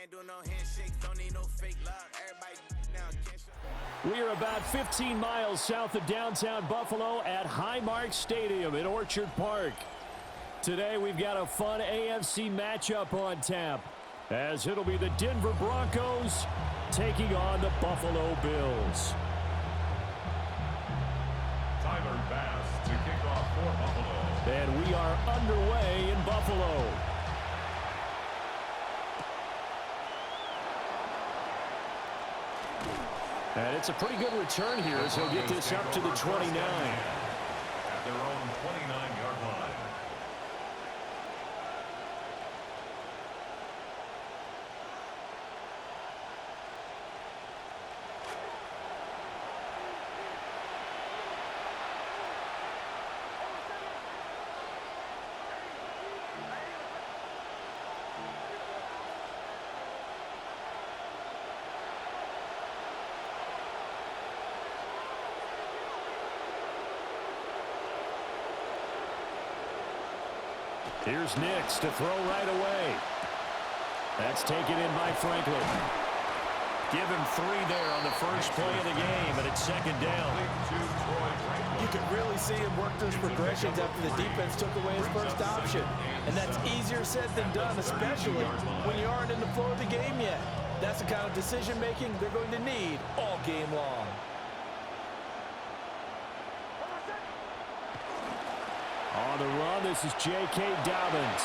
ain't doing no handshakes, don't need no fake love. Everybody now can't show. We are about 15 miles south of downtown Buffalo at Highmark Stadium in Orchard Park. Today we've got a fun AFC matchup on tap, as it'll be the Denver Broncos taking on the Buffalo Bills. Tyler Bass to kick off for Buffalo. And we are underway in Buffalo. And it's a pretty good return here as he'll get this up to the 29. At their own 29-yard line. Here's Nix to throw right away. That's taken in by Franklin. Give him 3 there on the first play of the game, and it's second down. You can really see him work those progressions after the defense took away his first option. And that's easier said than done, especially when you aren't in the flow of the game yet. That's the kind of decision-making they're going to need all game long. On the run, this is J.K. Dobbins.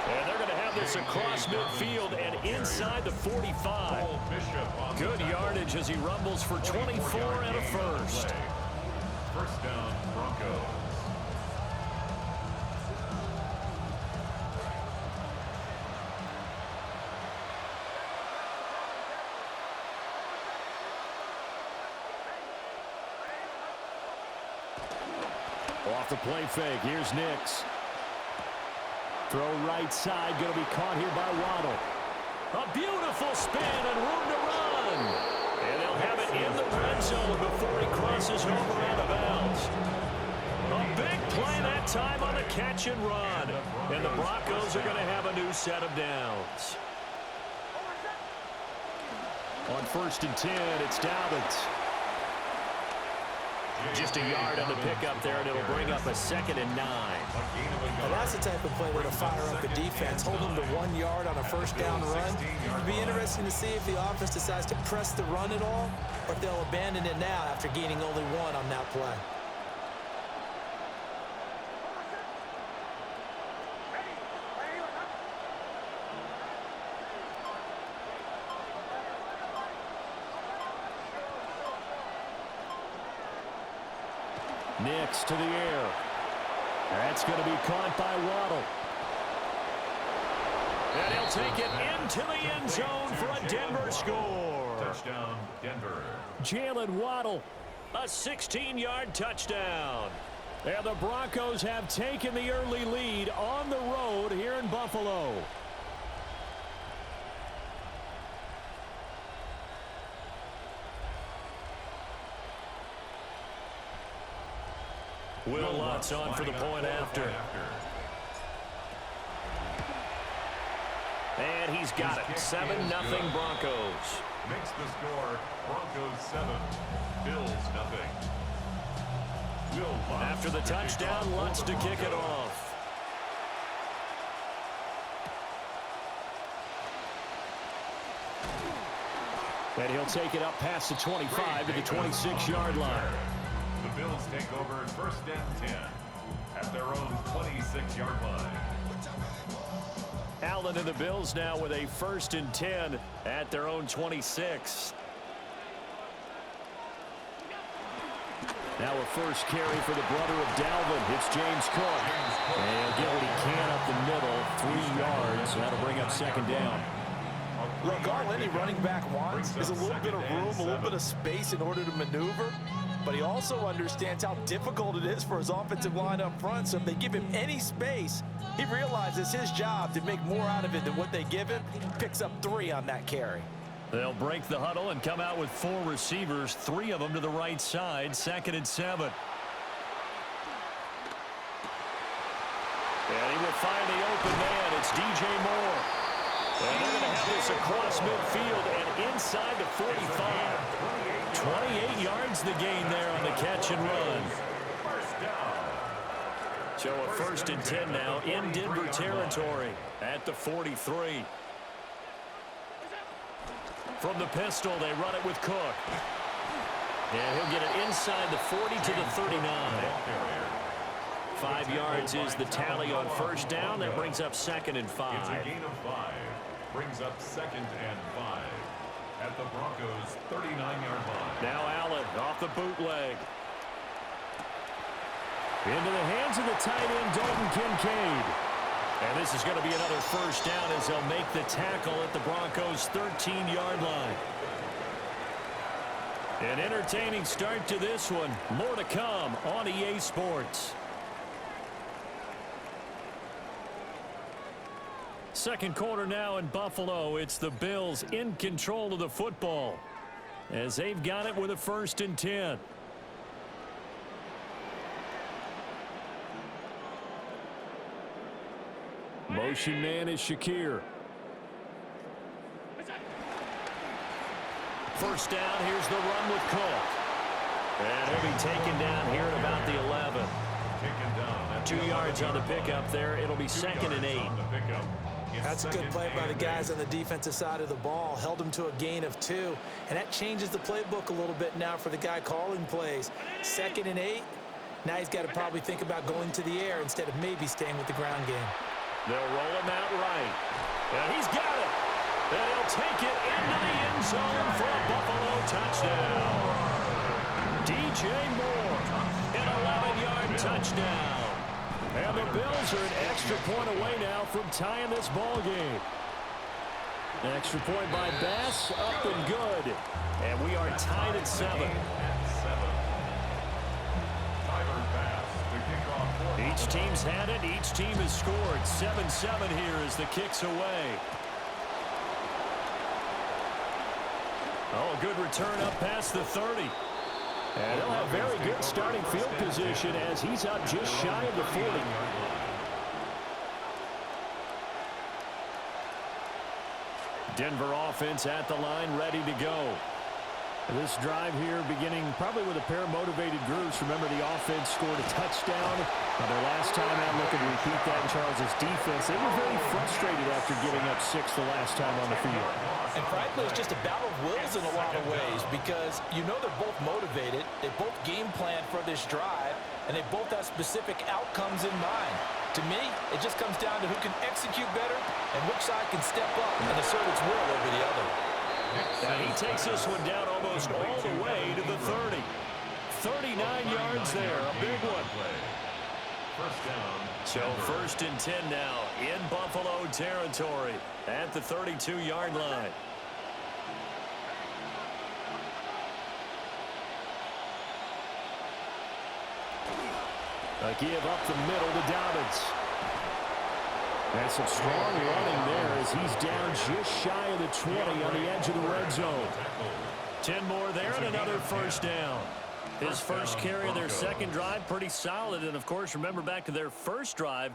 And they're going to have this across midfield and inside the 45. Good yardage as he rumbles for 24 and a first. First down, Broncos. Off the play fake, here's Nix. Throw right side, going to be caught here by Waddle. A beautiful spin and room to run. And they'll have it in the red zone before he crosses over out of bounds. A big play that time on the catch and run. And the Broncos are going to have a new set of downs. On 1st and 10, it's Dobbins. Just a yard on the pickup there, and it'll bring up a 2nd and 9. Now that's the type of play that'll fire up the defense. Hold them to 1 yard on a first down run. It'll be interesting to see if the offense decides to press the run at all, or if they'll abandon it now after gaining only 1 on that play. Nix to the air. That's going to be caught by Waddle. And he'll take it into the end zone for a Denver score. Touchdown, Denver. Jalen Waddle, a 16-yard touchdown. And the Broncos have taken the early lead on the road here in Buffalo. Will Lutz on for the point after. And he's got it. 7-0 Broncos. Makes the score Broncos 7, Bills 0. Will Lutz after the touchdown, Lutz to kick it off. And he'll take it up past the 25 to the 26-yard line. The Bills take over 1st and 10 at their own 26-yard line. Allen and the Bills now with a 1st and 10 at their own 26. Now a first carry for the brother of Dalvin. It's James Cook. And he'll get what he can up the middle, 3 yards. That'll bring up 2nd down. Look, all any running back wants is a little bit of room, a little bit of space in order to maneuver. But he also understands how difficult it is for his offensive line up front. So if they give him any space, he realizes his job to make more out of it than what they give him. Picks up 3 on that carry. They'll break the huddle and come out with 4 receivers, 3 of them to the right side, 2nd and 7. And he will find the open man. It's DJ Moore. Looks across midfield and inside the 45. 28 yards the gain there on the catch and run. So a 1st and 10 now in Denver territory at the 43. From the pistol, they run it with Cook. And he'll get it inside the 40 to the 39. 5 yards is the tally on 1st down. That brings up 2nd and 5. It's a gain of 5. Brings up 2nd and 5 at the Broncos' 39-yard line. Now Allen off the bootleg. Into the hands of the tight end, Dalton Kincaid. And this is going to be another 1st down as they'll make the tackle at the Broncos' 13-yard line. An entertaining start to this one. More to come on EA Sports. Second quarter now in Buffalo. It's the Bills in control of the football as they've got it with a 1st and 10. Motion man is Shakir. 1st down. Here's the run with Cook. And he'll be taken down here at about the 11. 2 yards on the pickup there. It'll be 2nd and 8. That's a good play by the guys on the defensive side of the ball. Held them to a gain of 2. And that changes the playbook a little bit now for the guy calling plays. 2nd and 8. Now he's got to probably think about going to the air instead of maybe staying with the ground game. They'll roll him out right. And he's got it. And he'll take it into the end zone for a Buffalo touchdown. DJ Moore, an 11-yard touchdown. And the Bills are an extra point away now from tying this ball game. Extra point by Bass, up and good. And we are tied at 7. Each team's had it. Each team has scored. 7-7 here as the kick's away. Oh, good return up past the 30. And he'll have very good starting field position as he's up just shy of the 40. Denver offense at the line, ready to go. This drive here beginning probably with a pair of motivated groups. Remember, the offense scored a touchdown. Their last time out, looking to repeat that in Charles' defense. They were very frustrated after giving up 6 the last time on the field. And frankly, it's just a battle of wills in a lot of ways because you know they're both motivated. They both game plan for this drive, and they both have specific outcomes in mind. To me, it just comes down to who can execute better and which side can step up and assert its will over the other. And he takes this one down almost all the way to the 30. 39 yards there, a big one. So 1st and 10 now in Buffalo territory at the 32-yard line. A give up the middle to Dobbins. And some strong running there as he's down just shy of the 20 on the edge of the red zone. 10 more there and another 1st down. His first carry of their second drive, pretty solid. And, of course, remember back to their first drive,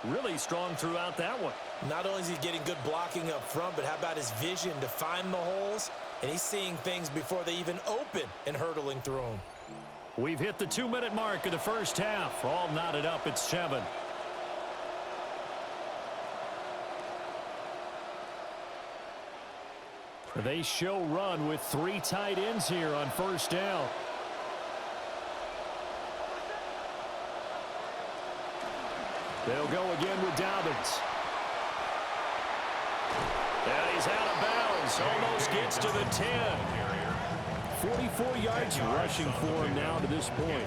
really strong throughout that one. Not only is he getting good blocking up front, but how about his vision to find the holes? And he's seeing things before they even open and hurdling through them. We've hit the 2-minute mark of the first half. All knotted up at 7. They show run with 3 tight ends here on 1st down. They'll go again with Dobbins. And he's out of bounds. Almost gets to the 10. 44 yards rushing for him now to this point.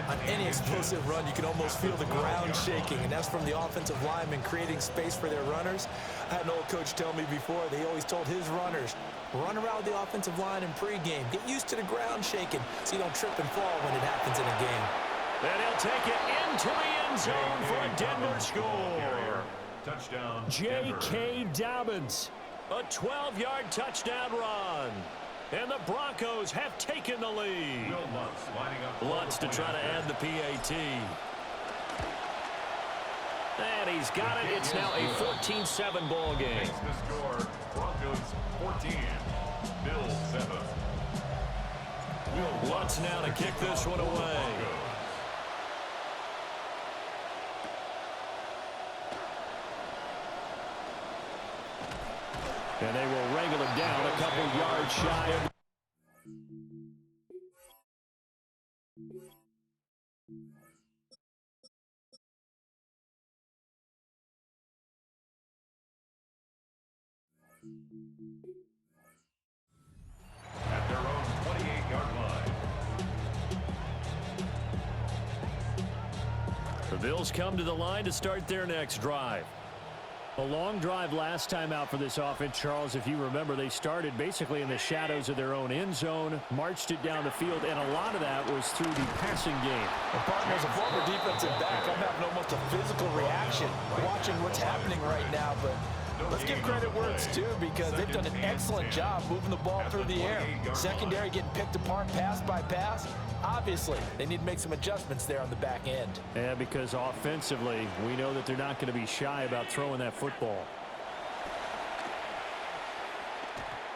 On any explosive run, you can almost feel the ground shaking, and that's from the offensive linemen creating space for their runners. I had an old coach tell me before, they always told his runners, run around the offensive line in pregame. Get used to the ground shaking so you don't trip and fall when it happens in a game. And he'll take it into the end zone for a Denver score. Touchdown, J.K. Dobbins, a 12-yard touchdown run. And the Broncos have taken the lead. Lutz to try to add the PAT. And he's got it. It's now a 14-7 ball game. Makes the score Broncos 14, Bills 7. Lutz now to kick this one away. And they will wrangle him down a couple yards shy of. At their own 28-yard line. The Bills come to the line to start their next drive. A long drive last time out for this offense, Charles. If you remember, they started basically in the shadows of their own end zone, marched it down the field, and a lot of that was through the passing game. And partner, as a former defensive back, I'm having almost a physical reaction watching what's happening right now. But let's give credit where it's due, because they've done an excellent job moving the ball through the air. Secondary getting picked apart pass by pass. Obviously, they need to make some adjustments there on the back end. Yeah, because offensively, we know that they're not going to be shy about throwing that football.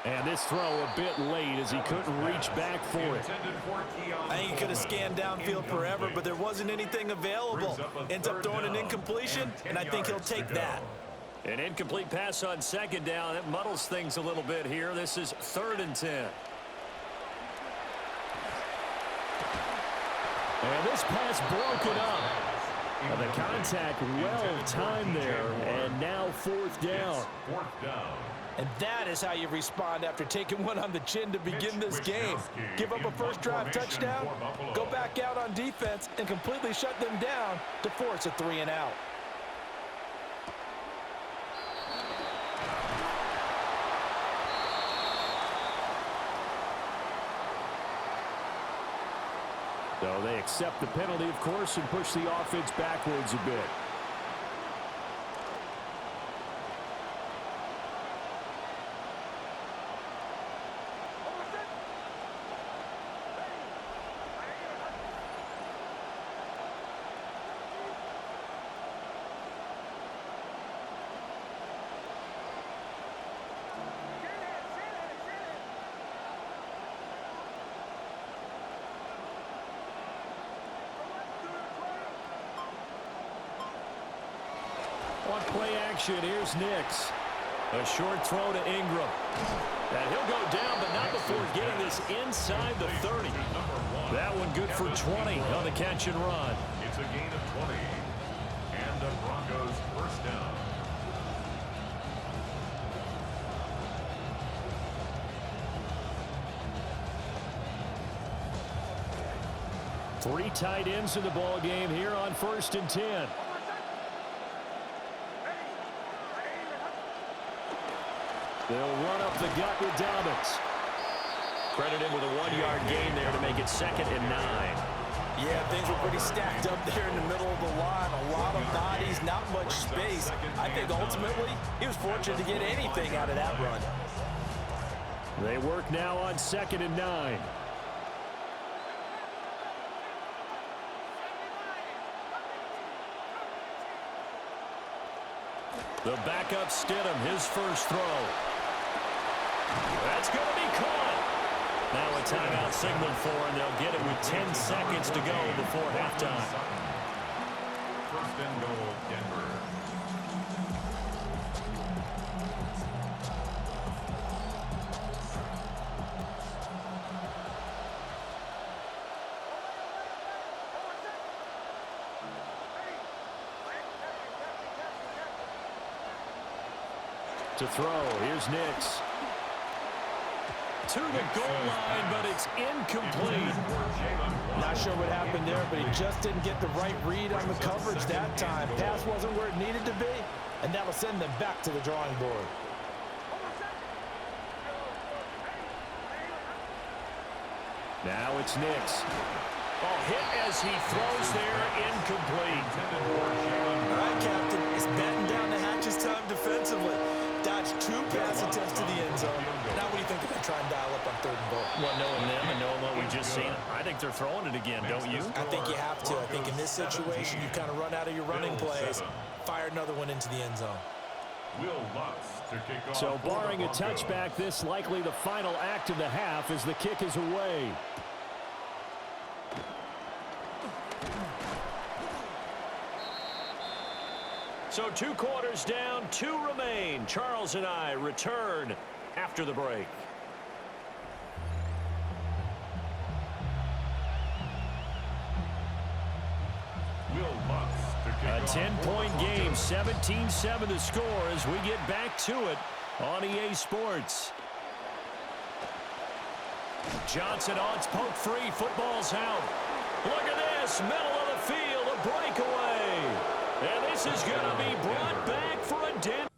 And this throw a bit late as he couldn't reach back for it. I think he could have scanned downfield forever, but there wasn't anything available. Ends up throwing an incompletion, and I think he'll take that. An incomplete pass on second down. It muddles things a little bit here. This is 3rd and 10. And this pass broken up. And the contact well timed there. And now 4th down. 4th down. And that is how you respond after taking one on the chin to begin this game. Give up a first drive touchdown, go back out on defense, and completely shut them down to force a 3-and-out. So they accept the penalty, of course, and push the offense backwards a bit. On play action, here's Nix. A short throw to Ingram. And he'll go down, but not before getting this inside the 30. That one good for 20 on the catch and run. It's a gain of 20. And the Broncos first down. Three tight ends in the ball game here on 1st and 10. They'll run up the gut with Dobbins. Credited with a 1-yard gain there to make it 2nd and 9. Yeah, things were pretty stacked up there in the middle of the line. A lot of bodies, not much space. I think ultimately he was fortunate to get anything out of that run. They work now on 2nd and 9. The backup Stidham, his first throw. That's going to be caught. Now a timeout signaled for, and they'll get it with 10 seconds to go before halftime. 1st and goal, Denver. To throw, here's Nix. To the goal line, but it's incomplete. Not sure what happened there, but he just didn't get the right read on the coverage that time. Pass wasn't where it needed to be, and that'll send them back to the drawing board. Now it's Nix. Oh, hit as he throws there, incomplete. All right, Captain, it's batting down the hatches time defensively. Dodged 2 pass attempts to the end zone. Now what do you think they're going to try and dial up on 3rd and goal? Well, knowing them and knowing what we just seen, I think they're throwing it again, don't you? I think you have to. I think in this situation, you kind of run out of your running plays. fire another one into the end zone. Will Lutz to kick off. So for the barring a Broncos. touchback, this likely the final act of the half as the kick is away. So 2 quarters down, 2 remain. Charles and I return after the break. Will Lutz to kick A off 10-point for the game, Broncos. 17-7 the score as we get back to it on EA Sports. Johnson on, it's poke free, football's out. Look at this, middle of the field, a breakaway. And this is going to be brought back for a Denver.